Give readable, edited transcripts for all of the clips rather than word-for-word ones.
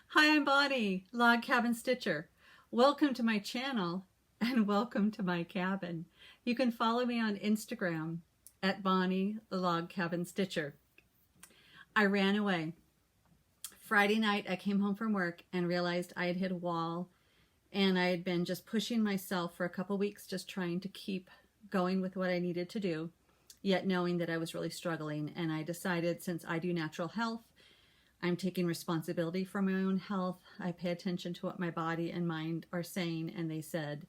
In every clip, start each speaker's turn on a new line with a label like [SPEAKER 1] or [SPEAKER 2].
[SPEAKER 1] Hi, I'm Bonnie, Log Cabin Stitcher. Welcome to my channel and welcome to my cabin. You can follow me on Instagram at Bonnie, the Log Cabin Stitcher. I ran away. Friday night, I came home from work and realized I had hit a wall, and I had been just pushing myself for a couple weeks, just trying to keep going with what I needed to do, yet knowing that I was really struggling. And I decided, since I do natural health, I'm taking responsibility for my own health. I pay attention to what my body and mind are saying, and they said,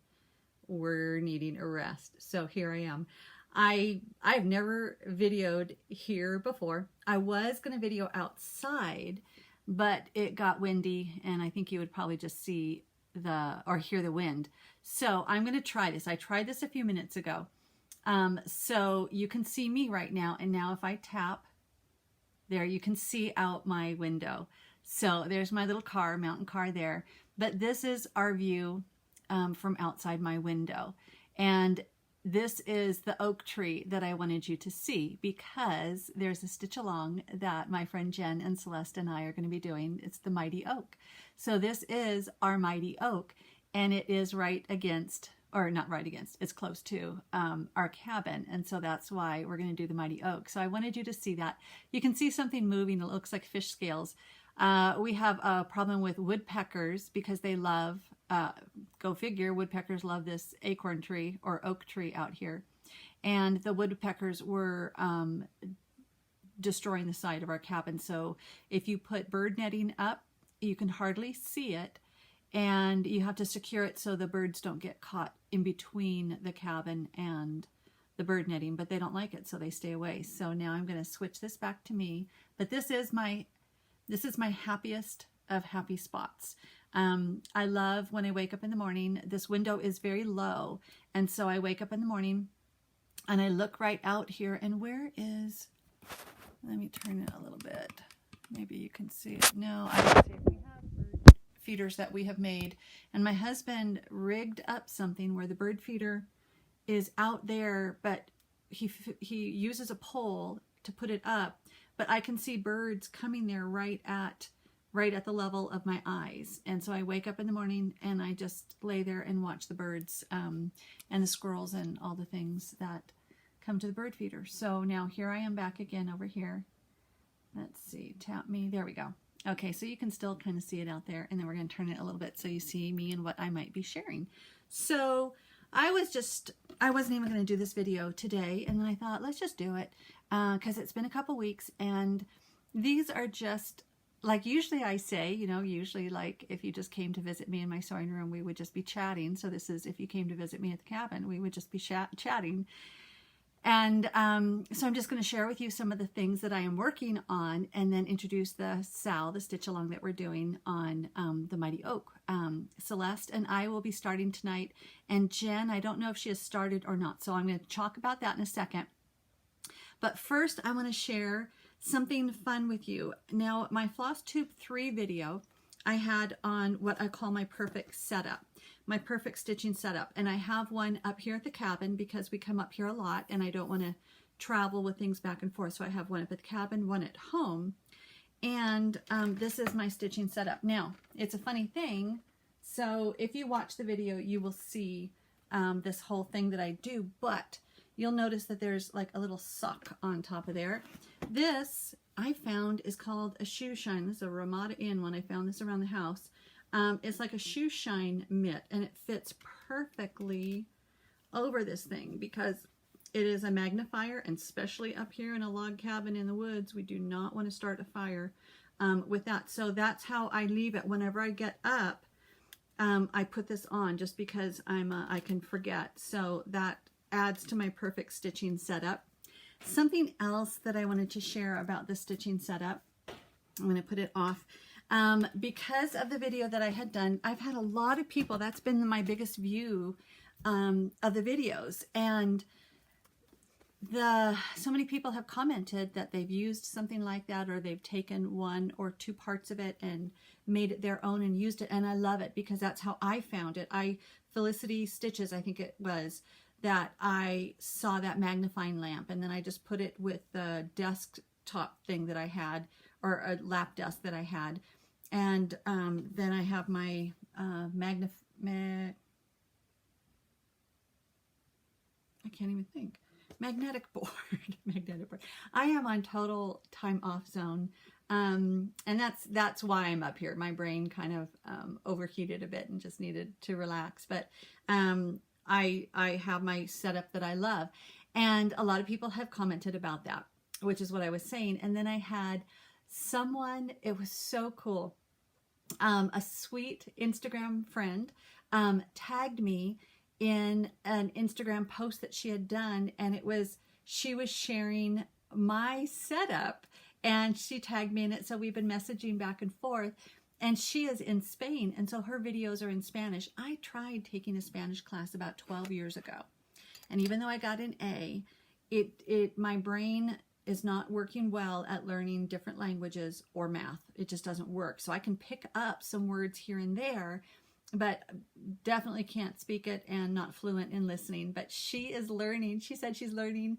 [SPEAKER 1] we're needing a rest. So here I am. I've never videoed here before. I was going to video outside, but it got windy, and I think you would probably just see or hear the wind. So I'm going to try this. I tried this a few minutes ago. So you can see me right now, and now if I tap, there you can see out my window. So there's my little car, mountain car there. But this is our view from outside my window. And this is the oak tree that I wanted you to see, because there's a stitch along that my friend Jen and Celeste and I are going to be doing. It's the mighty oak. So this is our mighty oak, and it is right against, or not right against, it's close to our cabin. And so that's why we're going to do the mighty oak. So I wanted you to see that. You can see something moving. It looks like fish scales. We have a problem with woodpeckers because they love, go figure, woodpeckers love this acorn tree or oak tree out here. And the woodpeckers were destroying the side of our cabin. So if you put bird netting up, you can hardly see it. And you have to secure it so the birds don't get caught in between the cabin and the bird netting, but they don't like it, so they stay away. So now I'm going to switch this back to me. But this is my happiest of happy spots. I love when I wake up in the morning. This window is very low, and so I wake up in the morning and I look right out here, and where is, let me turn it a little bit. Maybe you can see it. No, I don't see it. We have bird feeders that we have made, and my husband rigged up something where the bird feeder is out there, but he uses a pole to put it up, but I can see birds coming there right at the level of my eyes. And so I wake up in the morning and I just lay there and watch the birds and the squirrels and all the things that come to the bird feeder. So now here I am back again over here. Let's see, tap me, there we go. Okay, so you can still kind of see it out there, and then we're going to turn it a little bit so you see me and what I might be sharing. So I wasn't even going to do this video today, and then I thought, let's just do it, because it's been a couple weeks, and these are just, like usually I say, you know, usually like if you just came to visit me in my sewing room, we would just be chatting. So this is if you came to visit me at the cabin, we would just be chatting. And so I'm just going to share with you some of the things that I am working on, and then introduce the stitch along that we're doing on the mighty oak. Celeste and I will be starting tonight, and Jen, I don't know if she has started or not, so I'm going to talk about that in a second. But first I want to share something fun with you. Now, my Flosstube 3 video I had on what I call my perfect setup, my perfect stitching setup. And I have one up here at the cabin because we come up here a lot and I don't want to travel with things back and forth. So I have one up at the cabin, one at home. And this is my stitching setup. Now, it's a funny thing. So if you watch the video, you will see this whole thing that I do, but you'll notice that there's like a little sock on top of there. This I found is called a shoe shine. This is a Ramada Inn one. I found this around the house. It's like a shoe shine mitt, and it fits perfectly over this thing because it is a magnifier, and especially up here in a log cabin in the woods, we do not want to start a fire with that. So that's how I leave it. Whenever I get up, I put this on just because I can forget. So that adds to my perfect stitching setup. Something else that I wanted to share about the stitching setup, I'm going to put it off. Because of the video that I had done, I've had a lot of people, that's been my biggest view of the videos, and so many people have commented that they've used something like that, or they've taken one or two parts of it and made it their own and used it, and I love it because that's how I found it. Felicity Stitches, I think it was, that I saw that magnifying lamp, and then I just put it with the desktop thing that I had, or a lap desk that I had, And then I have my I can't even think. Magnetic board. Magnetic board. I am on total time off zone. And that's why I'm up here. My brain kind of overheated a bit and just needed to relax. But I have my setup that I love. And a lot of people have commented about that, which is what I was saying. And then I had someone, it was so cool. A sweet Instagram friend tagged me in an Instagram post that she had done, and she was sharing my setup, and she tagged me in it. So we've been messaging back and forth, and she is in Spain, and so her videos are in Spanish. I tried taking a Spanish class about 12 years ago, and even though I got an A, my brain is not working well at learning different languages or math. It just doesn't work. So I can pick up some words here and there, but definitely can't speak it, and not fluent in listening. But she is learning. She said she's learning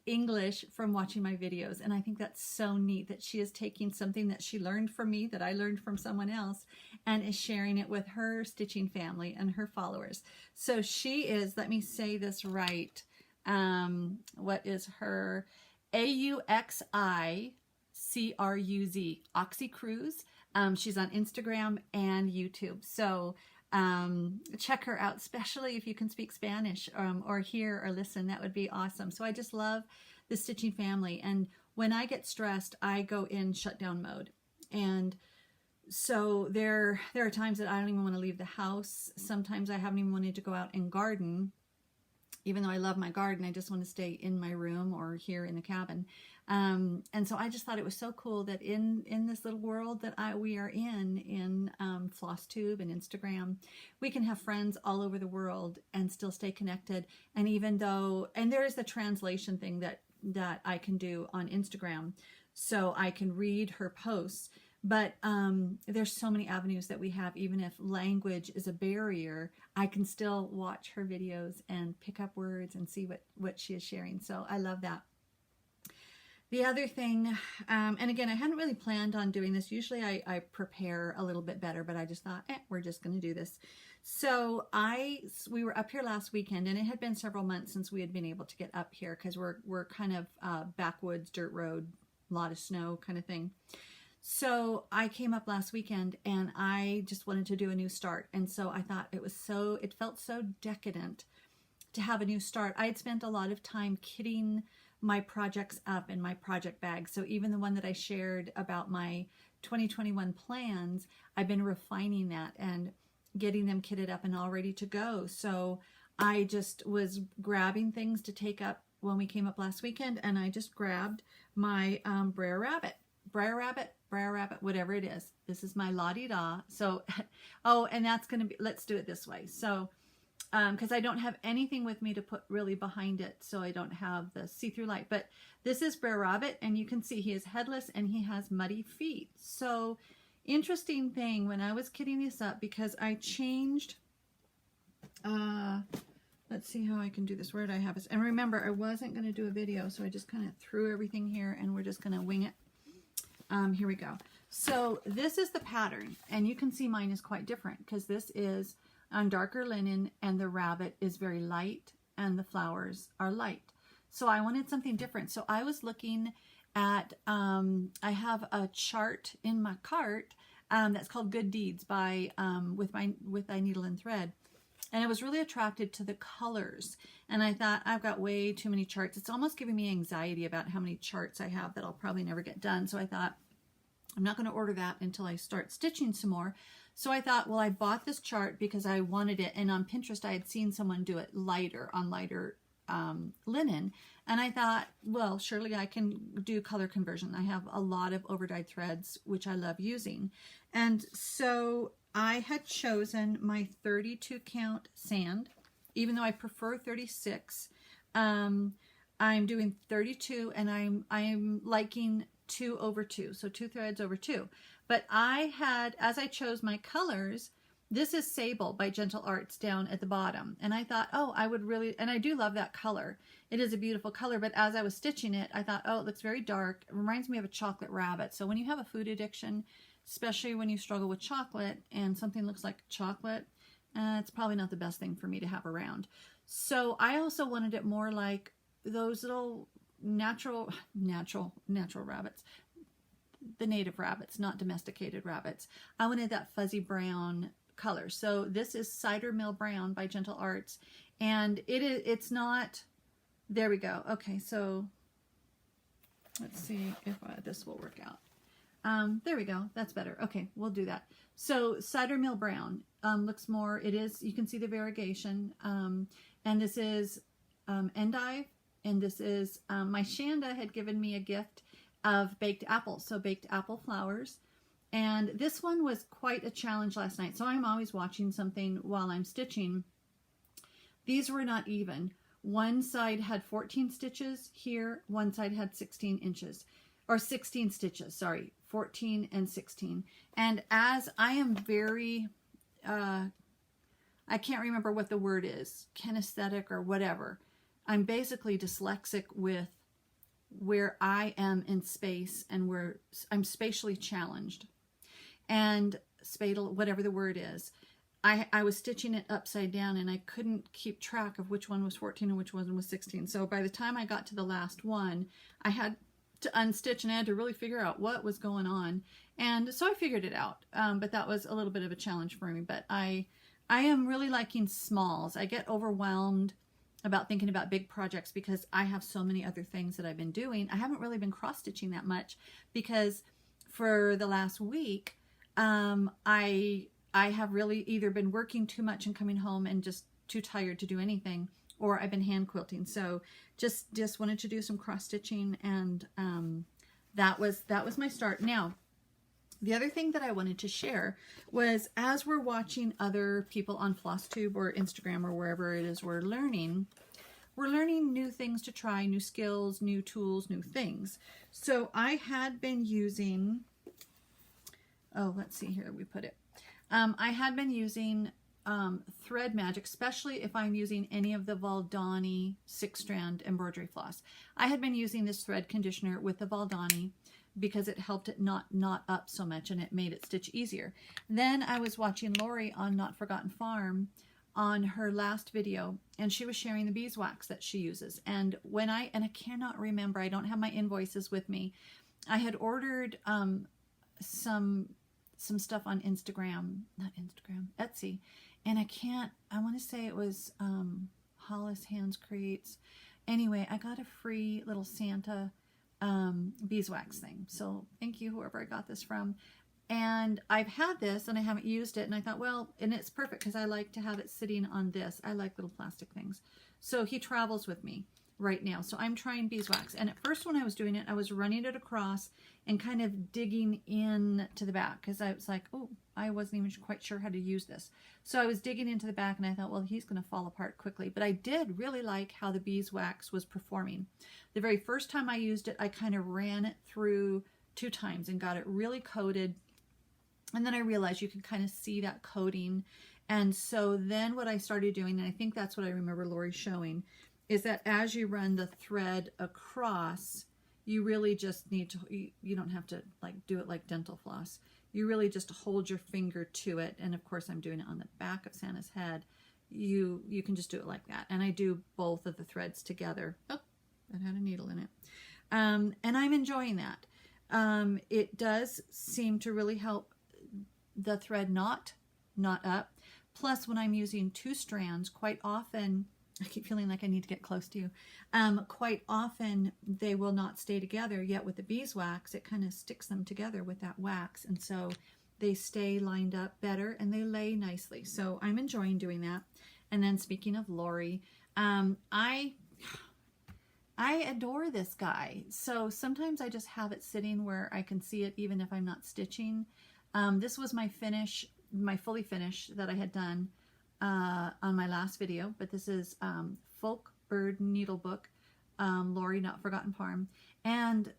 [SPEAKER 1] English from watching my videos. And I think that's so neat that she is taking something that she learned from me, that I learned from someone else, and is sharing it with her stitching family and her followers. So she is, let me say this right. What is her? AUXICRUZ, Oxycruise. She's on Instagram and YouTube. So check her out, especially if you can speak Spanish or hear or listen. That would be awesome. So I just love the stitching family. And when I get stressed, I go in shutdown mode. And so there are times that I don't even want to leave the house. Sometimes I haven't even wanted to go out and garden. Even though I love my garden, I just want to stay in my room or here in the cabin. And so I just thought it was so cool that in this little world that we are in Flosstube and Instagram, we can have friends all over the world and still stay connected. And even though, and there is the translation thing that I can do on Instagram, so I can read her posts. But there's so many avenues that we have. Even if language is a barrier, I can still watch her videos and pick up words and see what she is sharing. So I love that. The other thing, and again, I hadn't really planned on doing this. Usually I prepare a little bit better, but I just thought, we're just going to do this. So we were up here last weekend, and it had been several months since we had been able to get up here because we're kind of backwoods, dirt road, a lot of snow kind of thing. So I came up last weekend and I just wanted to do a new start. And so I thought it felt so decadent to have a new start. I had spent a lot of time kitting my projects up in my project bag. So even the one that I shared about my 2021 plans, I've been refining that and getting them kitted up and all ready to go. So I just was grabbing things to take up when we came up last weekend, and I just grabbed my Briar Rabbit, whatever it is. This is my la-di-da. So, and that's going to be, let's do it this way. So, because I don't have anything with me to put really behind it, so I don't have the see-through light. But this is Briar Rabbit, and you can see he is headless and he has muddy feet. So, interesting thing when I was kitting this up, because I changed, let's see how I can do this. Where did I have this? And remember, I wasn't going to do a video, so I just kind of threw everything here, and we're just going to wing it. Here we go. So this is the pattern, and you can see mine is quite different because this is on darker linen and the rabbit is very light and the flowers are light. So I wanted something different. So I was looking at, I have a chart in my cart that's called Good Deeds by with my needle and thread. And I was really attracted to the colors. And I thought, I've got way too many charts. It's almost giving me anxiety about how many charts I have that I'll probably never get done. So I thought, I'm not going to order that until I start stitching some more. So I thought, well, I bought this chart because I wanted it. And on Pinterest, I had seen someone do it lighter on lighter linen. And I thought, well, surely I can do color conversion. I have a lot of overdyed threads, which I love using. And so I had chosen my 32 count sand, even though I prefer 36. I'm doing 32, and I'm liking 2 over 2, so 2 threads over 2. But I had, as I chose my colors, This is Sable by Gentle Arts down at the bottom. And I thought, oh, I would really, and I do love that color. It is a beautiful color, but as I was stitching it, I thought, oh, it looks very dark. It reminds me of a chocolate rabbit. So when you have a food addiction, especially when you struggle with chocolate and something looks like chocolate, it's probably not the best thing for me to have around. So I also wanted it more like those little natural rabbits, the native rabbits, not domesticated rabbits. I wanted that fuzzy brown color. So this is Cidermill Brown by Gentle Arts, and it's not, there we go. Okay, so let's see if this will work out. There we go. That's better. Okay, we'll do that. So Cidermill Brown looks more, it is, you can see the variegation. And this is Endive, and this is, my Shanda had given me a gift of baked apples, so baked apple flowers. And this one was quite a challenge last night. So I'm always watching something while I'm stitching. These were not even. One side had 14 stitches here, one side had 16 inches, or 16 stitches, sorry, 14 and 16. And as I am very, I can't remember what the word is, kinesthetic or whatever. I'm basically dyslexic with where I am in space and where I'm spatially challenged. And spatal, whatever the word is, I was stitching it upside down and I couldn't keep track of which one was 14 and which one was 16. So by the time I got to the last one, I had to unstitch and I had to really figure out what was going on. And so I figured it out, but that was a little bit of a challenge for me. But I am really liking smalls. I get overwhelmed about thinking about big projects because I have so many other things that I've been doing. I haven't really been cross-stitching that much because for the last week, I have really either been working too much and coming home and just too tired to do anything, or I've been hand quilting. So just wanted to do some cross-stitching, and that was my start. Now, the other thing that I wanted to share was, as we're watching other people on Flosstube or Instagram or wherever it is we're learning new things to try, new skills, new tools, new things. So I had been using, oh, let's see here, we put it. I had been using Thread Magic, especially if I'm using any of the Valdani 6-strand embroidery floss. I had been using this thread conditioner with the Valdani because it helped it not knot up so much and it made it stitch easier. Then I was watching Lori on Not Forgotten Farm on her last video, and she was sharing the beeswax that she uses. And when I cannot remember, I don't have my invoices with me, I had ordered some stuff on Etsy, and I want to say it was Hollis Hands Creates. Anyway, I got a free little Santa beeswax thing. So thank you, whoever I got this from. And I've had this and I haven't used it, and I thought, well, and it's perfect because I like to have it sitting on this. I like little plastic things. So he travels with me right now. So I'm trying beeswax. And at first when I was doing it, I was running it across and kind of digging in to the back because I was like, oh, I wasn't even quite sure how to use this. So I was digging into the back and I thought, well, he's going to fall apart quickly. But I did really like how the beeswax was performing. The very first time I used it, I kind of ran it through 2 times and got it really coated. And then I realized you can kind of see that coating. And so then what I started doing, and I think that's what I remember Lori showing, is that as you run the thread across, you really just need to, you don't have to like do it like dental floss. You really just hold your finger to it. And of course I'm doing it on the back of Santa's head. You can just do it like that. And I do both of the threads together. Oh, that had a needle in it. And I'm enjoying that. It does seem to really help the thread knot up. Plus, when I'm using 2 strands, quite often, I keep feeling like I need to get close to you. Quite often, they will not stay together, yet with the beeswax, it kind of sticks them together with that wax, and so they stay lined up better and they lay nicely. So I'm enjoying doing that. And then speaking of Lori, I adore this guy. So sometimes I just have it sitting where I can see it even if I'm not stitching. This was my finish, my fully finish that I had done on my last video, but this is Folk Bird Needle Book, Lori Not Forgotten Farm, and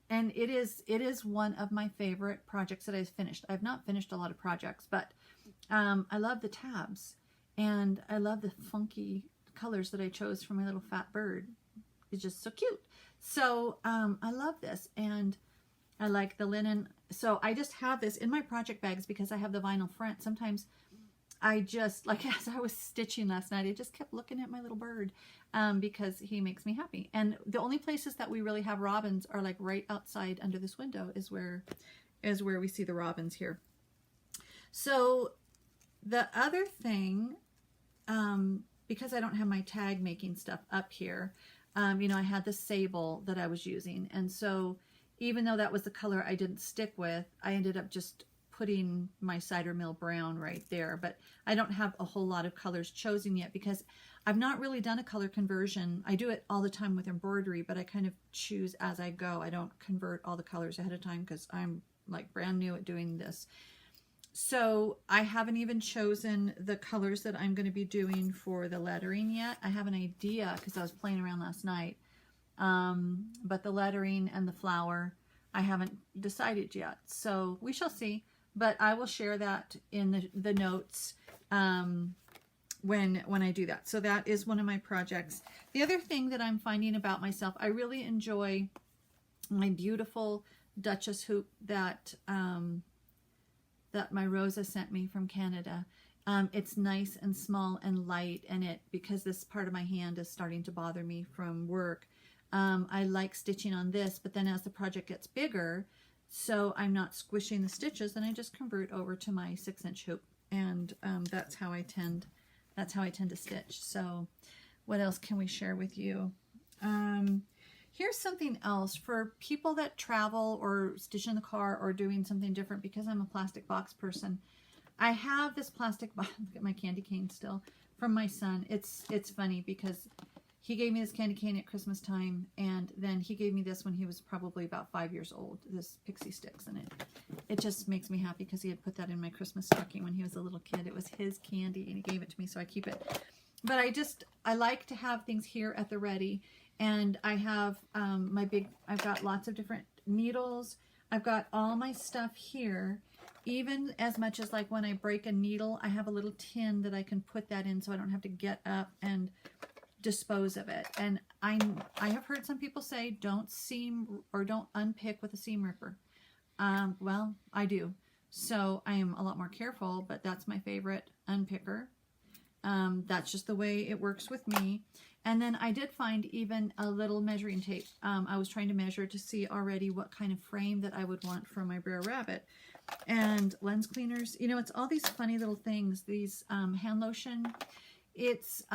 [SPEAKER 1] it is one of my favorite projects that I've finished. I've not finished a lot of projects, but I love the tabs, and I love the funky colors that I chose for my little fat bird. It's just so cute. So I love this, and I like the linen. So I just have this in my project bags because I have the vinyl front. Sometimes I just, like as I was stitching last night, I just kept looking at my little bird because he makes me happy. And the only places that we really have robins are like right outside under this window is where we see the robins here. So the other thing, because I don't have my tag making stuff up here, you know, I had the sable that I was using. And so even though that was the color I didn't stick with, I ended up just putting my Cidermill brown right there. But I don't have a whole lot of colors chosen yet because I've not really done a color conversion. I do it all the time with embroidery, but I kind of choose as I go. I don't convert all the colors ahead of time because I'm like brand new at doing this. So I haven't even chosen the colors that I'm going to be doing for the lettering yet. I have an idea because I was playing around last night. But the lettering and the flower, I haven't decided yet. So we shall see. But I will share that in the notes when I do that. So that is one of my projects. The other thing that I'm finding about myself, I really enjoy my beautiful Duchess hoop that that my Rosa sent me from Canada. It's nice and small and light, and because this part of my hand is starting to bother me from work, I like stitching on this, but then as the project gets bigger, so I'm not squishing the stitches, then I just convert over to my 6-inch hoop, and that's how I tend to stitch. So what else can we share with you? Here's something else for people that travel or stitch in the car or doing something different. Because I'm a plastic box person, I have this plastic box. Look at my candy cane still from my son. It's funny because he gave me this candy cane at Christmas time, and then he gave me this when he was probably about 5 years old, this Pixie Sticks, and it just makes me happy because he had put that in my Christmas stocking when he was a little kid. It was his candy and he gave it to me, so I keep it. But I like to have things here at the ready. And I have I've got lots of different needles. I've got all my stuff here, even as much as like when I break a needle, I have a little tin that I can put that in so I don't have to get up and dispose of it. And I have heard some people say don't seam or don't unpick with a seam ripper. Well, I do. So I am a lot more careful, but that's my favorite unpicker. That's just the way it works with me. And then I did find even a little measuring tape. I was trying to measure to see already what kind of frame that I would want for my Briar Rabbit. And lens cleaners, you know, it's all these funny little things. These hand lotion, it's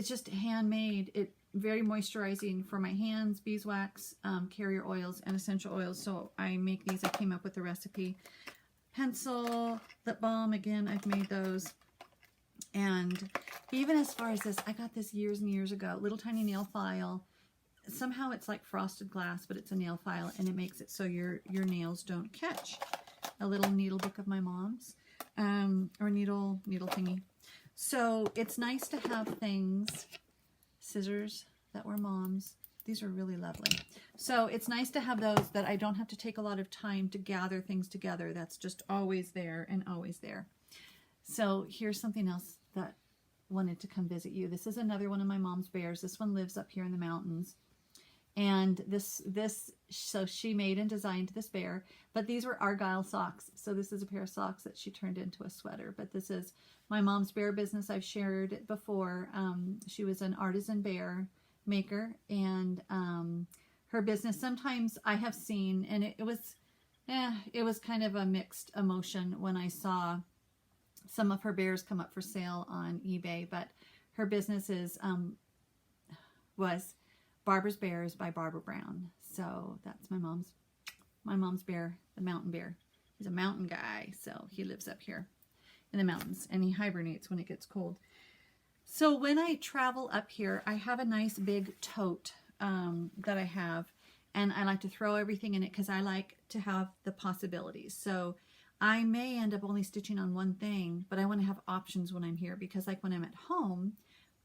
[SPEAKER 1] just handmade. It very moisturizing for my hands, beeswax, carrier oils, and essential oils. So I make these. I came up with the recipe. Pencil, lip balm, again, I've made those. And even as far as this, I got this years and years ago, little tiny nail file. Somehow it's like frosted glass, but it's a nail file, and it makes it so your nails don't catch. A little needle book of my mom's, or needle thingy. So it's nice to have things, scissors that were mom's. These are really lovely. So it's nice to have those that I don't have to take a lot of time to gather things together. That's just always there and always there. So here's something else that wanted to come visit you. This is another one of my mom's bears. This one lives up here in the mountains. And so she made and designed this bear, but these were Argyle socks. So this is a pair of socks that she turned into a sweater, but this is my mom's bear business. I've shared it before. She was an artisan bear maker, and her business, sometimes I have seen, and it was kind of a mixed emotion when I saw some of her bears come up for sale on eBay, but her business was Barbara's Bears by Barbara Brown. So that's my mom's bear, the mountain bear. He's a mountain guy, so he lives up here in the mountains, and he hibernates when it gets cold. So when I travel up here, I have a nice big tote that I have, and I like to throw everything in it because I like to have the possibilities. So I may end up only stitching on one thing, but I want to have options when I'm here, because like when I'm at home,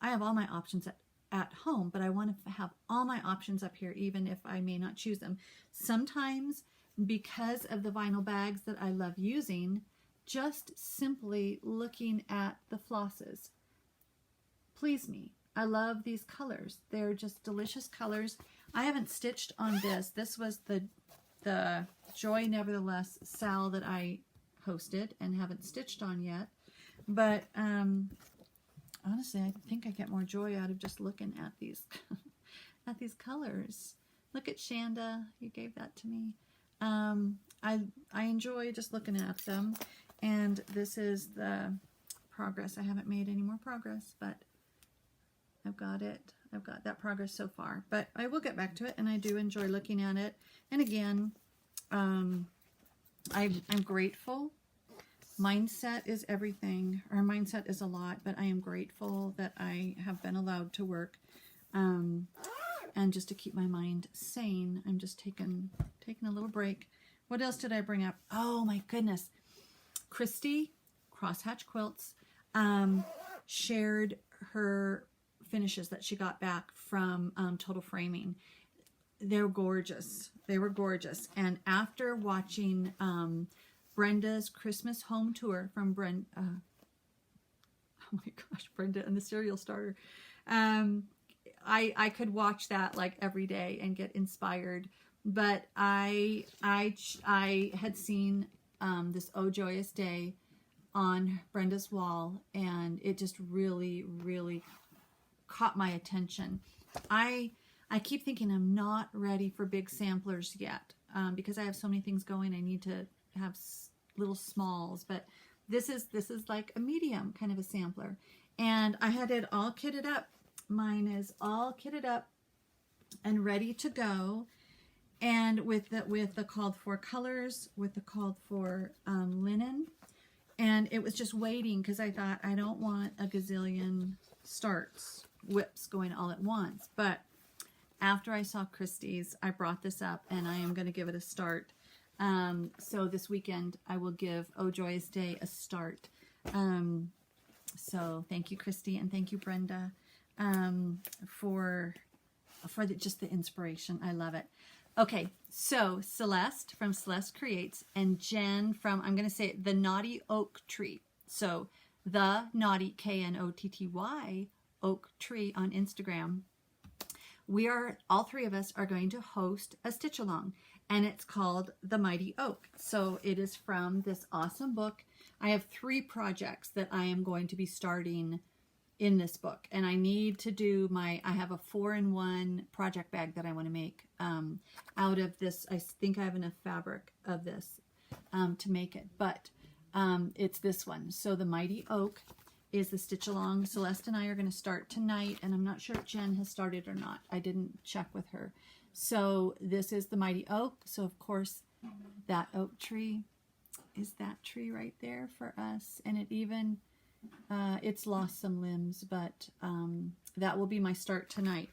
[SPEAKER 1] I have all my options at home, but I want to have all my options up here, even if I may not choose them. Sometimes, because of the vinyl bags that I love using, just simply looking at the flosses please me. I love these colors. They're just delicious colors. I haven't stitched on this. This was the Joy Nevertheless Sal that I hosted and haven't stitched on yet. But honestly, I think I get more joy out of just looking at these at these colors. Look at Shanda, you gave that to me. I enjoy just looking at them. And this is the progress. I haven't made any more progress, but I've got it. I've got that progress so far, but I will get back to it, and I do enjoy looking at it. And again, I'm grateful. Mindset is everything. Our mindset is a lot, but I am grateful that I have been allowed to work, and just to keep my mind sane. I'm just taking a little break. What else did I bring up? Oh my goodness. Christy, Crosshatch Quilts, shared her finishes that she got back from Total Framing. They're gorgeous. They were gorgeous. And after watching Brenda's Christmas home tour from Brenda, oh my gosh, Brenda and the Cereal Starter, I could watch that like every day and get inspired. But I had seen this Oh Joyous Day on Brenda's wall, and it just really, really caught my attention. I keep thinking I'm not ready for big samplers yet, because I have so many things going. I need to have little smalls, but this is like a medium kind of a sampler, and I had it all kitted up. Mine is all kitted up and ready to go, and with the called for colors, with the called for linen, and it was just waiting because I thought I don't want a gazillion whips going all at once. But after I saw Christie's, I brought this up, and I am going to give it a start. So this weekend I will give Oh Joyous Day a start. So thank you, Christy, and thank you, Brenda, for just the inspiration. I love it. Okay, so Celeste from Celeste Creates, and Jen from, I'm going to say it, the Naughty Oak Tree. So the Naughty, Knotty, Oak Tree on Instagram. All three of us are going to host a stitch along, and it's called The Mighty Oak. So it is from this awesome book. I have 3 projects that I am going to be starting in this book, and I need to do I have a 4-in-1 project bag that I want to make out of this. I think I have enough fabric of this to make it, but it's this one. So The Mighty Oak is the stitch along. Celeste and I are going to start tonight, and I'm not sure if Jen has started or not. I didn't check with her. So this is The Mighty Oak. So of course that oak tree is that tree right there for us, and it even it's lost some limbs, but that will be my start tonight.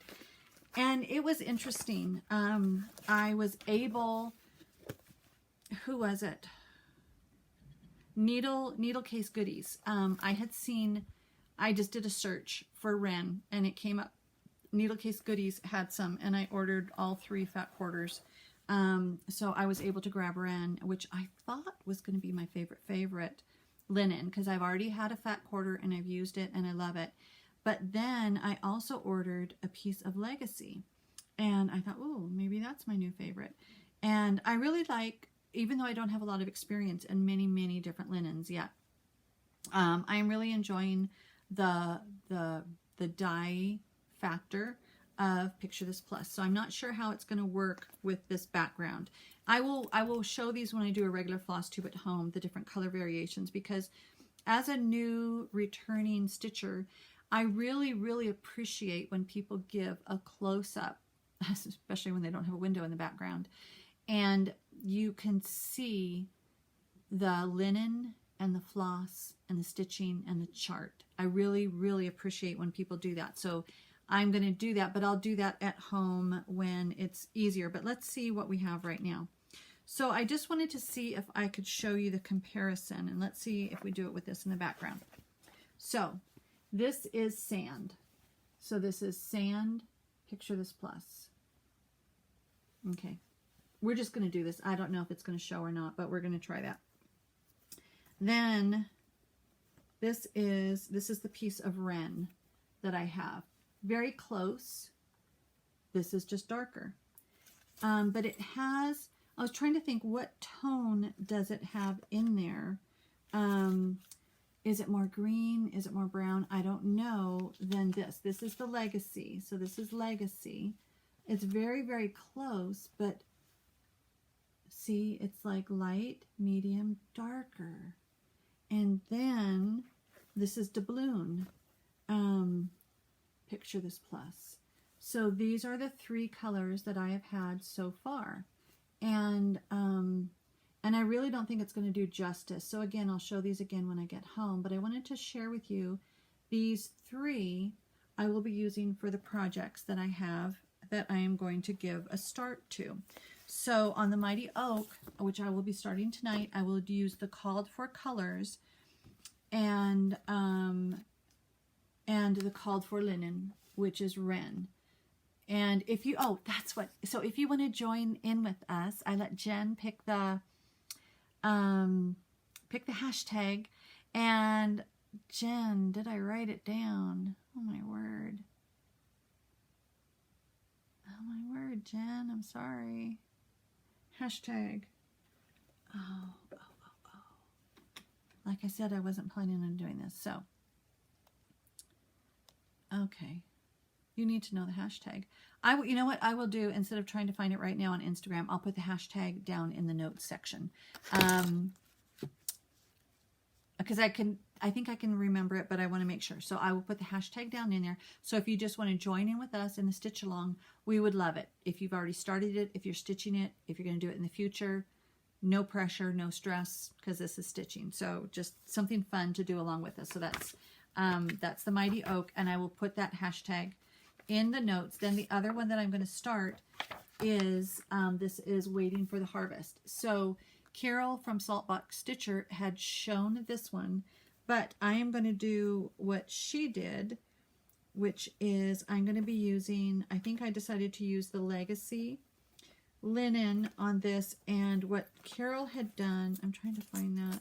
[SPEAKER 1] And it was interesting. I was able, who was it? Needle Case Goodies. I just did a search for Wren, and it came up. Needle Case Goodies had some, and I ordered all 3 fat quarters. So I was able to grab Wren, which I thought was going to be my favorite linen, because I've already had a fat quarter and I've used it and I love it. But then I also ordered a piece of Legacy, and I thought, oh, maybe that's my new favorite. And I really like, even though I don't have a lot of experience in many different linens yet, I'm really enjoying the dye factor of Picture This Plus. So I'm not sure how it's going to work with this background. I will show these when I do a regular floss tube at home, the different color variations, because as a new returning stitcher, I really appreciate when people give a close-up, especially when they don't have a window in the background, and you can see the linen and the floss and the stitching and the chart. I really appreciate when people do that. So I'm going to do that, but I'll do that at home when it's easier. But let's see what we have right now. So I just wanted to see if I could show you the comparison, and let's see if we do it with this in the background. So this is sand. So this is sand, Picture This Plus. Okay. We're just going to do this. I don't know if it's going to show or not, but we're going to try that. Then this is the piece of wren that I have. Very close. This is just darker. But it has, I was trying to think, what tone does it have in there? Is it more green? Is it more brown? I don't know. Than this. This is the Legacy. So this is Legacy. It's very, very close, but see, it's like light, medium, darker. And then this is Doubloon. Picture this plus. So these are the 3 colors that I have had so far. And I really don't think it's going to do justice. So again, I'll show these again when I get home. But I wanted to share with you these 3 I will be using for the projects that I have that I am going to give a start to. So on the Mighty Oak, which I will be starting tonight, I will use the called for colors and the called for linen, which is wren. And if you, so if you want to join in with us, I let Jen pick the hashtag. And Jen, did I write it down? Oh my word. Oh my word, Jen, I'm sorry. Hashtag. Oh. Like I said, I wasn't planning on doing this, so. Okay. You need to know the hashtag. You know what I will do, instead of trying to find it right now on Instagram, I'll put the hashtag down in the notes section. Because I think I can remember it, but I want to make sure. So I will put the hashtag down in there. So if you just want to join in with us in the stitch along, we would love it. If you've already started it, if you're stitching it, if you're going to do it in the future, no pressure, no stress, because this is stitching. So just something fun to do along with us. So that's the Mighty Oak, and I will put that hashtag in the notes. Then the other one that I'm going to start is, this is Waiting for the Harvest. So Carol from Saltbox Stitcher had shown this one, but I am going to do what she did, which is I'm going to be using, I think I decided to use the Legacy linen on this, and what Carol had done, I'm trying to find that.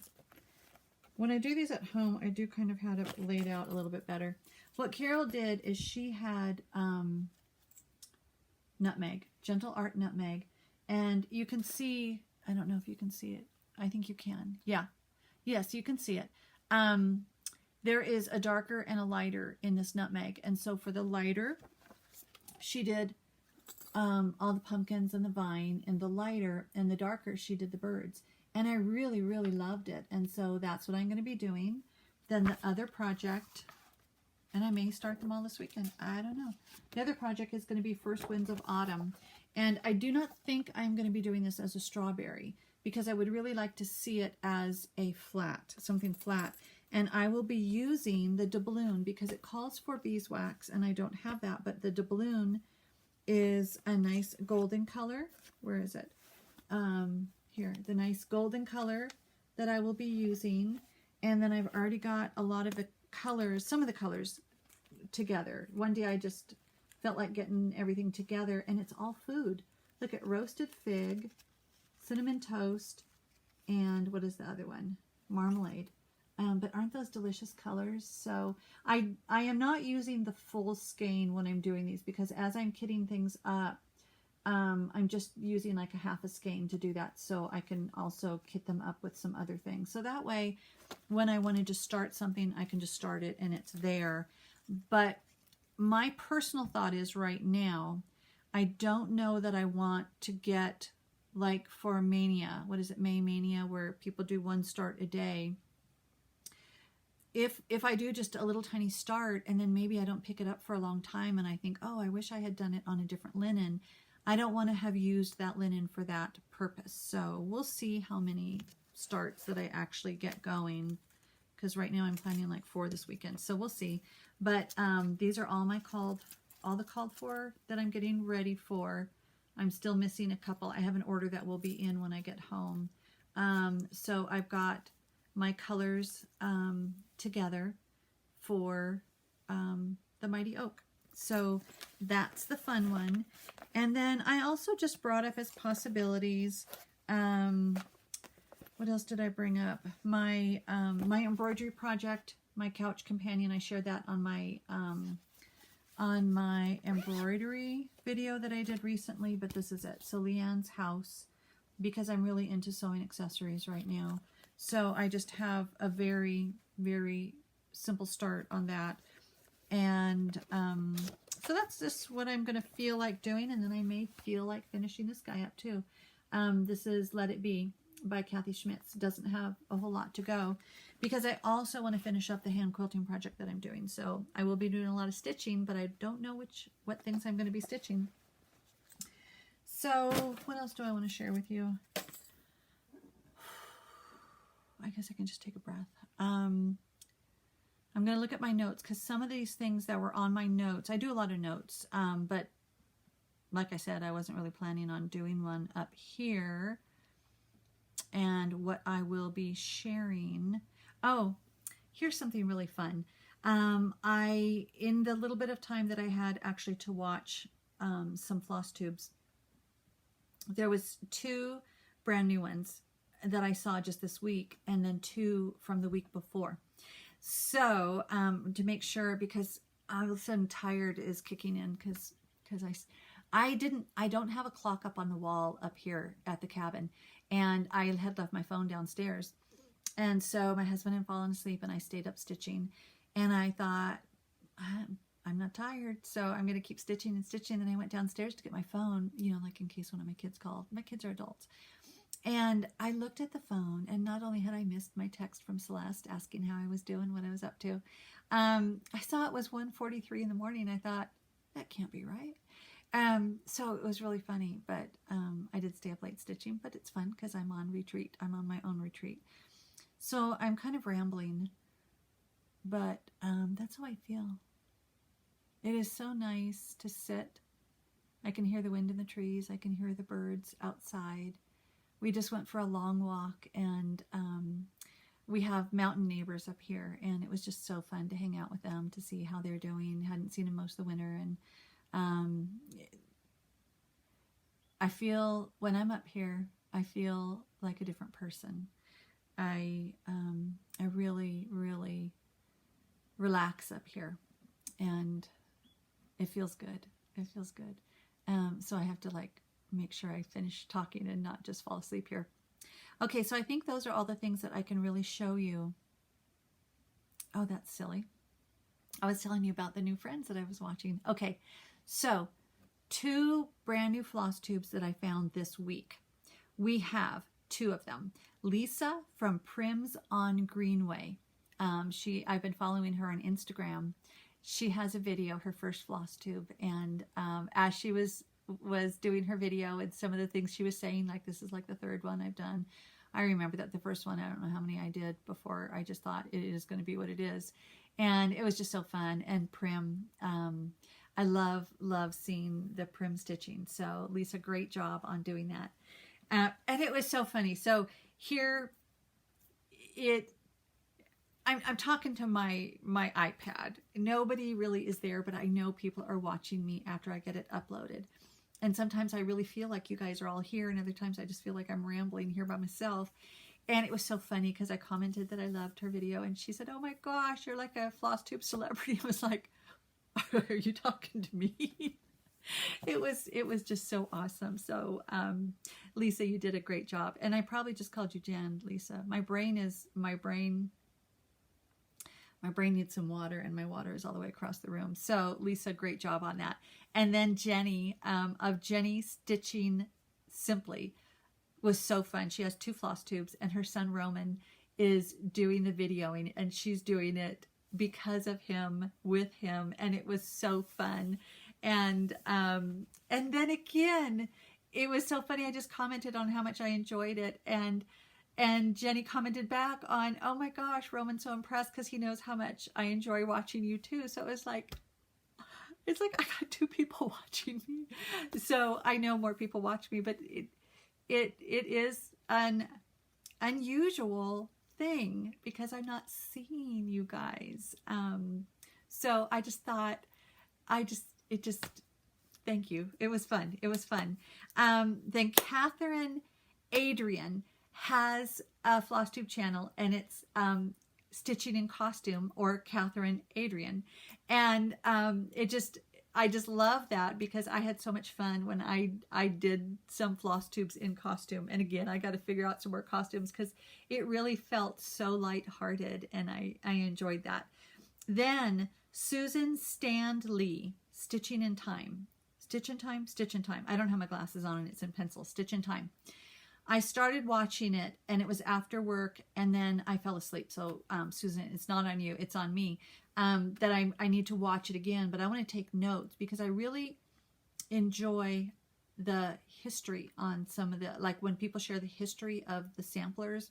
[SPEAKER 1] When I do these at home, I do kind of have it laid out a little bit better. What Carol did is she had nutmeg, Gentle Art nutmeg, and you can see, I don't know if you can see it. I think you can. Yeah. Yes, you can see it. There is a darker and a lighter in this nutmeg. And so for the lighter, she did all the pumpkins and the vine, and the lighter and the darker, she did the birds. And I really, really loved it. And so that's what I'm going to be doing. Then the other project, and I may start them all this weekend, I don't know. The other project is going to be First Winds of Autumn. And I do not think I'm going to be doing this as a strawberry, because I would really like to see it as a flat, something flat. And I will be using the doubloon because it calls for beeswax, and I don't have that, but the doubloon is a nice golden color. Where is it? Here, the nice golden color that I will be using. And then I've already got a lot of the colors, some of the colors together. One day I just felt like getting everything together, and it's all food. Look at roasted fig, cinnamon toast, and what is the other one? Marmalade. But aren't those delicious colors? So I am not using the full skein when I'm doing these, because as I'm kitting things up, I'm just using like a half a skein to do that, so I can also kit them up with some other things. So that way, when I want to just start something, I can just start it and it's there. But my personal thought is right now, I don't know that I want to get like for Mania, what is it, May Mania, where people do one start a day. If I do just a little tiny start and then maybe I don't pick it up for a long time and I think, oh, I wish I had done it on a different linen, I don't want to have used that linen for that purpose. So we'll see how many starts that I actually get going, because right now I'm planning like 4 this weekend. So we'll see. But these are all my called for that I'm getting ready for. I'm still missing a couple. I have an order that will be in when I get home. So I've got my colors together for the Mighty Oak. So that's the fun one. And then I also just brought up as possibilities What else did I bring up? My my embroidery project, my couch companion. I shared that on my embroidery video that I did recently, but this is it. So Leanne's house, because I'm really into sewing accessories right now. So I just have a very, very simple start on that. And so that's just what I'm going to feel like doing, and then I may feel like finishing this guy up too. This is Let It Be by Kathy Schmitz. Doesn't have a whole lot to go because I also want to finish up the hand quilting project that I'm doing. So I will be doing a lot of stitching, but I don't know what things I'm going to be stitching. So what else do I want to share with you? I guess I can just take a breath. I'm going to look at my notes because some of these things that were on my notes, I do a lot of notes, but like I said, I wasn't really planning on doing one up here. And what I will be sharing. Oh, here's something really fun. In the little bit of time that I had actually to watch some floss tubes, there was 2 brand new ones that I saw just this week, and then 2 from the week before. So to make sure, because all of a sudden tired is kicking in because I don't have a clock up on the wall up here at the cabin, and I had left my phone downstairs, and so my husband had fallen asleep and I stayed up stitching, and I thought, I'm not tired, so I'm going to keep stitching and stitching. And I went downstairs to get my phone, you know, like in case one of my kids called. My kids are adults. And I looked at the phone, and not only had I missed my text from Celeste asking how I was doing, what I was up to, I saw it was 1:43 in the morning. I thought, that can't be right. So it was really funny, but I did stay up late stitching, but it's fun because I'm on retreat. I'm on my own retreat. So I'm kind of rambling, but that's how I feel. It is so nice to sit. I can hear the wind in the trees. I can hear the birds outside. We just went for a long walk, and we have mountain neighbors up here, and it was just so fun to hang out with them, to see how they're doing. Hadn't seen them most of the winter, and I feel, when I'm up here, I feel like a different person. I really, really relax up here, and it feels good. It feels good. So I have to make sure I finish talking and not just fall asleep here. Okay, so I think those are all the things that I can really show you. Oh, that's silly. I was telling you about the new friends that I was watching. Okay, so 2 brand new floss tubes that I found this week. We have 2 of them. Lisa from Prims On Greenway. I've been following her on Instagram. She has a video, her first floss tube, and as she was doing her video and some of the things she was saying, like, this is like the 3rd one I've done. I remember that the first one, I don't know how many I did before. I just thought it is going to be what it is. And it was just so fun. And Prim, I love seeing the Prim stitching. So Lisa, great job on doing that. And it was so funny. So here I'm talking to my iPad. Nobody really is there, but I know people are watching me after I get it uploaded. And sometimes I really feel like you guys are all here, and other times I just feel like I'm rambling here by myself. And it was so funny because I commented that I loved her video, and she said, oh my gosh, you're like a floss tube celebrity. I was like, are you talking to me? It was just so awesome. So Lisa, you did a great job. And I probably just called you Jen, Lisa. My brain needs some water, and my water is all the way across the room. So Lisa, great job on that. And then Jenni, of Jenni Stitching Simply, was so fun. She has 2 floss tubes, and her son Roman is doing the videoing, and she's doing it because of him, with him, and it was so fun. And then again, it was so funny. I just commented on how much I enjoyed it, and Jenni commented back on, oh my gosh, Roman's so impressed because he knows how much I enjoy watching you too. So it's like I got 2 people watching me. So I know more people watch me, but it is an unusual thing because I'm not seeing you guys. So I just thought, thank you. It was fun. It was fun. Then Katherine, Adrien has a Flosstube channel, and it's Stitching in Costume, or Katherine Adrien. And I just love that, because I had so much fun when I did some floss tubes in costume. And again, I got to figure out some more costumes, because it really felt so lighthearted, and I enjoyed that. Then Susan Standley, Stitching in Time. Stitch in Time? Stitch in Time. I don't have my glasses on, and it's in pencil. Stitch in Time. I started watching it, and it was after work, and then I fell asleep. So, Susan, it's not on you, it's on me, that I need to watch it again. But I want to take notes, because I really enjoy the history on some of the, like when people share the history of the samplers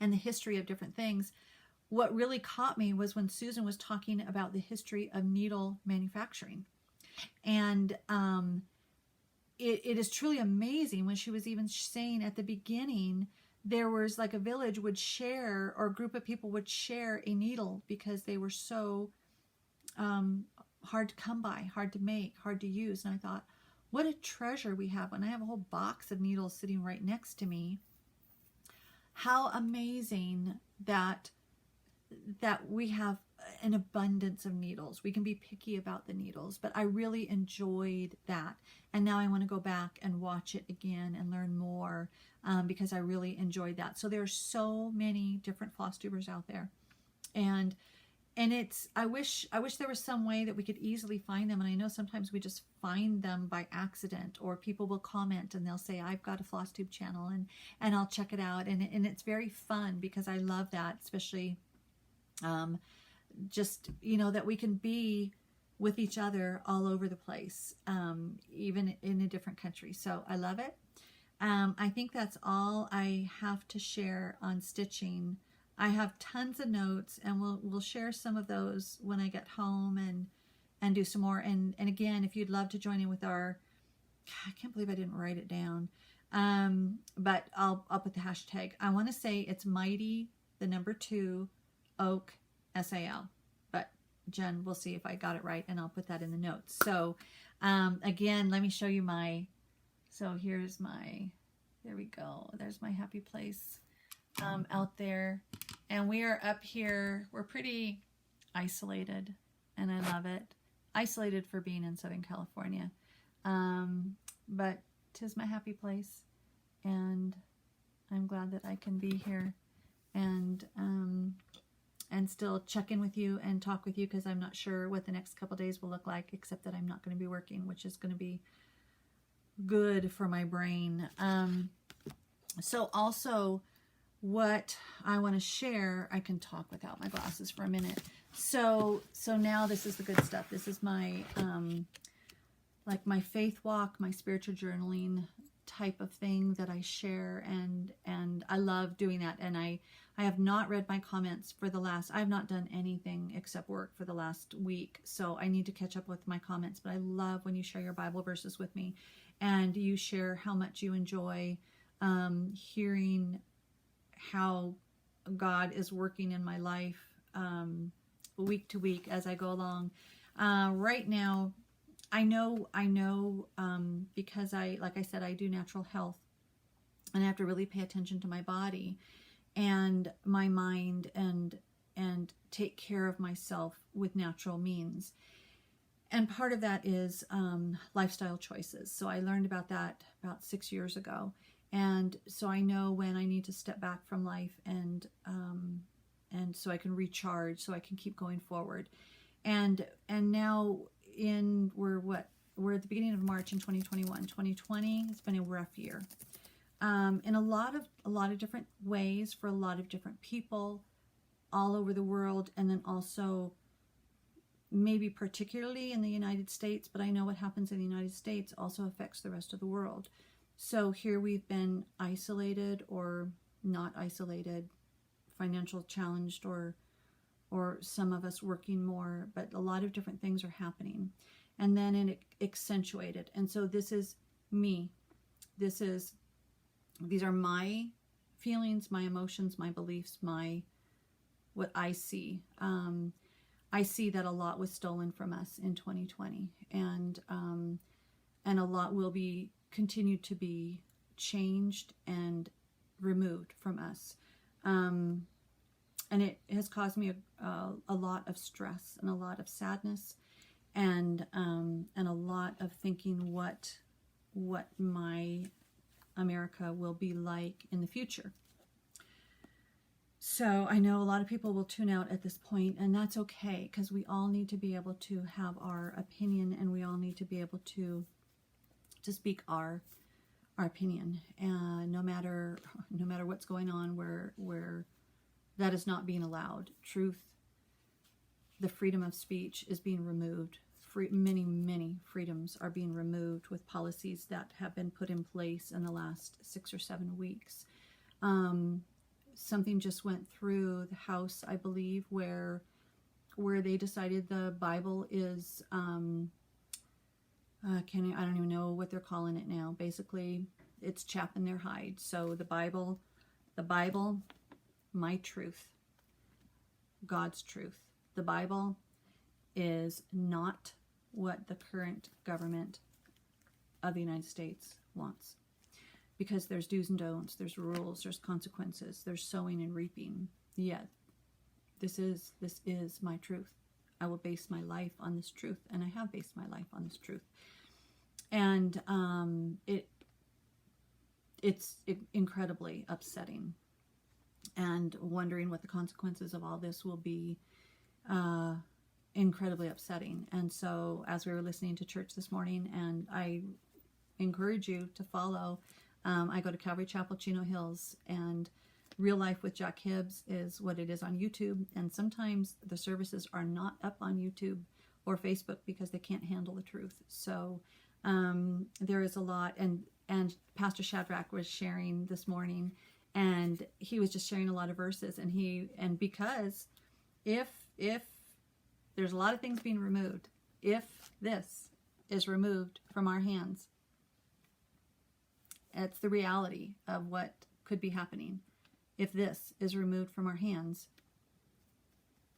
[SPEAKER 1] and the history of different things. What really caught me was when Susan was talking about the history of needle manufacturing. And it is truly amazing when she was even saying at the beginning, there was like a village would share, or a group of people would share a needle, because they were so hard to come by, hard to make, hard to use. And I thought, what a treasure we have when I have a whole box of needles sitting right next to me. How amazing that we have an abundance of needles. We can be picky about the needles, but I really enjoyed that. And now I want to go back and watch it again and learn more, because I really enjoyed that. So there are so many different floss tubers out there. And it's, I wish there was some way that we could easily find them. And I know sometimes we just find them by accident, or people will comment and they'll say, I've got a floss tube channel, and I'll check it out. And it's very fun, because I love that, especially just, you know, that we can be with each other all over the place, even in a different country. So I love it. I think that's all I have to share on stitching. I have tons of notes, and we'll share some of those when I get home and do some more. And again, if you'd love to join in with our, I can't believe I didn't write it down, but I'll put the hashtag. I want to say it's Mighty, the number 2, Oak, SAL. But Jen, we'll see if I got it right, and I'll put that in the notes. So again, let me show you so here's there we go. There's my happy place out there. And we are up here. We're pretty isolated, and I love it. Isolated for being in Southern California. But 'tis my happy place, and I'm glad that I can be here and still check in with you and talk with you, because I'm not sure what the next couple days will look like, except that I'm not going to be working, which is going to be good for my brain. So also, what I want to share, I can talk without my glasses for a minute. So now this is the good stuff. This is my like my faith walk, my spiritual journaling type of thing that I share, and I love doing that. And I have not read my comments for I've not done anything except work for the last week, so I need to catch up with my comments. But I love when you share your Bible verses with me, and you share how much you enjoy hearing how God is working in my life week to week as I go along. Right now, I know because like I said, I do natural health, and I have to really pay attention to my body and my mind, and take care of myself with natural means. And part of that is lifestyle choices. So I learned about that about 6 years ago. And so I know when I need to step back from life, and so I can recharge, so I can keep going forward. And now we're at the beginning of March in 2021. 2020 has been a rough year. In a lot of different ways for a lot of different people all over the world, and then also maybe particularly in the United States, but I know what happens in the United States also affects the rest of the world. So here we've been isolated or not isolated, financial challenged, or some of us working more, but a lot of different things are happening. And then it accentuated. And so this is me. These are my feelings, my emotions, my beliefs, what I see. I see that a lot was stolen from us in 2020, and a lot will be continued to be changed and removed from us. And it has caused me a lot of stress and a lot of sadness, and a lot of thinking what my America will be like in the future. So I know a lot of people will tune out at this point, and that's okay, because we all need to be able to have our opinion, and we all need to be able to speak our opinion, and no matter what's going on, where that is not being allowed. Truth, the freedom of speech is being removed. Many freedoms are being removed with policies that have been put in place in the last 6 or 7 weeks. Something just went through the House, I believe, where they decided the Bible is, I don't even know what they're calling it now. Basically, it's chapping their hide. So the Bible, my truth, God's truth. The Bible is not what the current government of the United States wants. Because there's do's and don'ts, there's rules, there's consequences, there's sowing and reaping. Yet, this is my truth. I will base my life on this truth, and I have based my life on this truth. And it's incredibly upsetting, and wondering what the consequences of all this will be. Incredibly upsetting. And so, as we were listening to church this morning, and I encourage you to follow, I go to Calvary Chapel, Chino Hills, and Real Life with Jack Hibbs is what it is on YouTube. And sometimes the services are not up on YouTube or Facebook because they can't handle the truth. So there is a lot, and Pastor Shadrach was sharing this morning, and he was just sharing a lot of verses, and because if there's a lot of things being removed, if this is removed from our hands, it's the reality of what could be happening. If this is removed from our hands,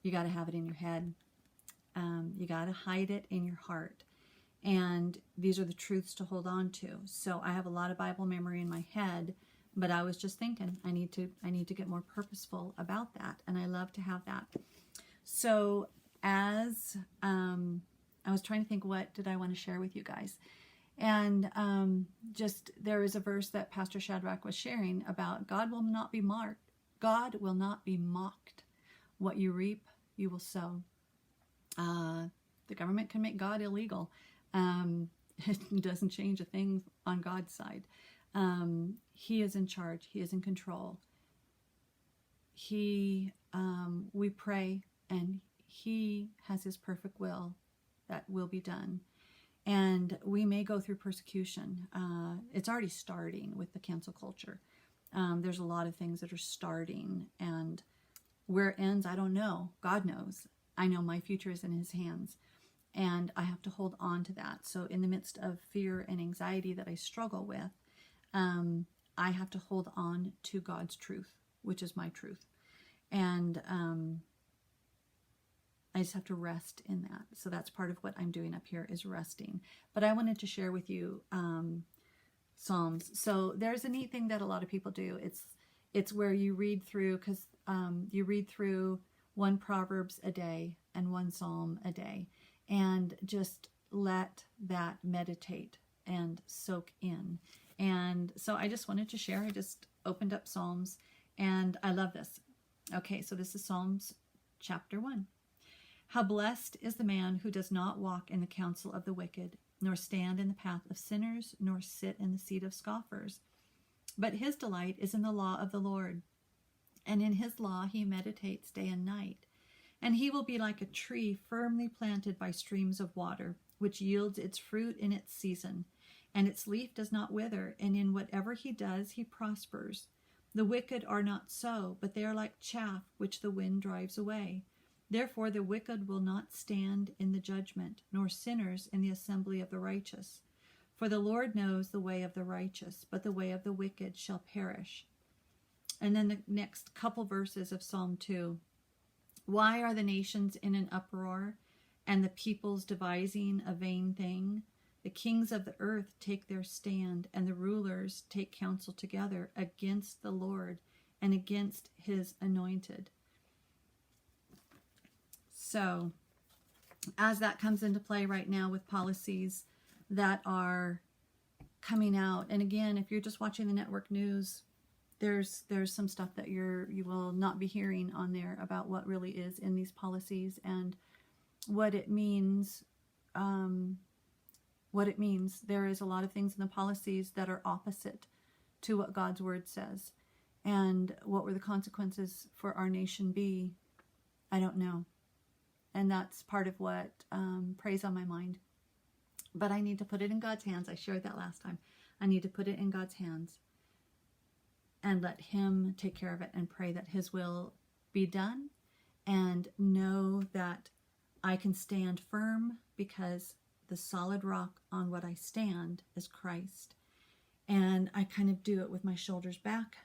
[SPEAKER 1] you got to have it in your head. You got to hide it in your heart. And these are the truths to hold on to. So I have a lot of Bible memory in my head, but I was just thinking I need to get more purposeful about that, and I love to have that. So as I was trying to think, what did I want to share with you guys? And just there is a verse that Pastor Shadrach was sharing about God will not be marked. God will not be mocked. What you reap, you will sow. The government can make God illegal. It doesn't change a thing on God's side. He is in charge. He is in control. We pray, and He has His perfect will that will be done. And we may go through persecution. It's already starting with the cancel culture. There's a lot of things that are starting, and where it ends, I don't know. God knows. I know my future is in His hands, and I have to hold on to that. So in the midst of fear and anxiety that I struggle with, I have to hold on to God's truth, which is my truth. And I just have to rest in that. So that's part of what I'm doing up here, is resting. But I wanted to share with you Psalms. So there's a neat thing that a lot of people do. It's where you read through, because you read through 1 Proverbs a day and 1 Psalm a day, and just let that meditate and soak in. And so I just wanted to share. I just opened up Psalms, and I love this. Okay, so this is Psalms chapter 1. How blessed is the man who does not walk in the counsel of the wicked, nor stand in the path of sinners, nor sit in the seat of scoffers. But his delight is in the law of the Lord, and in his law he meditates day and night. And he will be like a tree firmly planted by streams of water, which yields its fruit in its season, and its leaf does not wither, and in whatever he does he prospers. The wicked are not so, but they are like chaff which the wind drives away. Therefore the wicked will not stand in the judgment, nor sinners in the assembly of the righteous. For the Lord knows the way of the righteous, but the way of the wicked shall perish. And then the next couple verses of Psalm 2. Why are the nations in an uproar, and the peoples devising a vain thing? The kings of the earth take their stand, and the rulers take counsel together against the Lord and against his anointed. So, as that comes into play right now with policies that are coming out, and again, if you're just watching the network news, there's some stuff that you will not be hearing on there about what really is in these policies and what it means. There is a lot of things in the policies that are opposite to what God's word says. And what will the consequences for our nation be? I don't know. And that's part of what preys on my mind. But I need to put it in God's hands. I shared that last time. I need to put it in God's hands and let him take care of it and pray that his will be done, and know that I can stand firm because the solid rock on what I stand is Christ. And I kind of do it with my shoulders back.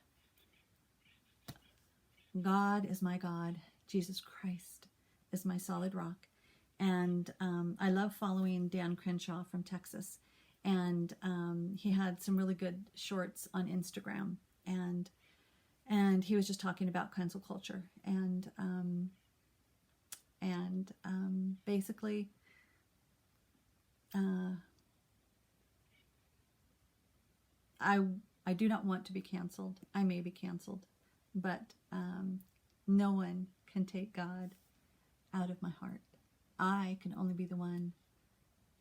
[SPEAKER 1] God is my God. Jesus Christ is my solid rock. And I love following Dan Crenshaw from Texas. And he had some really good shorts on Instagram. And he was just talking about cancel culture. And basically, I do not want to be canceled. I may be canceled, but no one can take God out of my heart. I can only be the one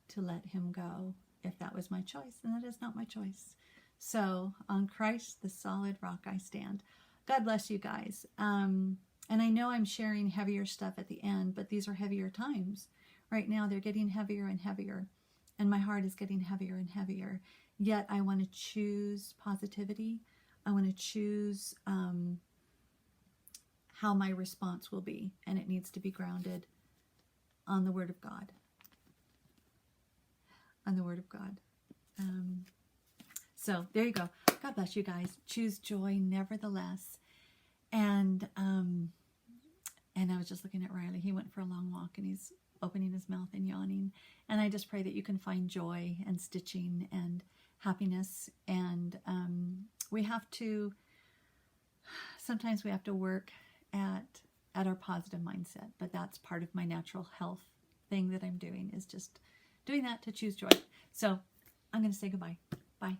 [SPEAKER 1] to let him go if that was my choice, and that is not my choice. So on Christ, the solid rock, I stand. God bless you guys. And I know I'm sharing heavier stuff at the end, but these are heavier times. Right now, they're getting heavier and heavier, and my heart is getting heavier and heavier. Yet I want to choose positivity. I want to choose how my response will be, and it needs to be grounded on the Word of God. On the Word of God. So there you go. God bless you guys. Choose joy nevertheless. And I was just looking at Riley. He went for a long walk and he's opening his mouth and yawning. And I just pray that you can find joy and stitching and happiness. And sometimes we have to work at our positive mindset, but that's part of my natural health thing that I'm doing, is just doing that to choose joy. So I'm going to say goodbye. Bye.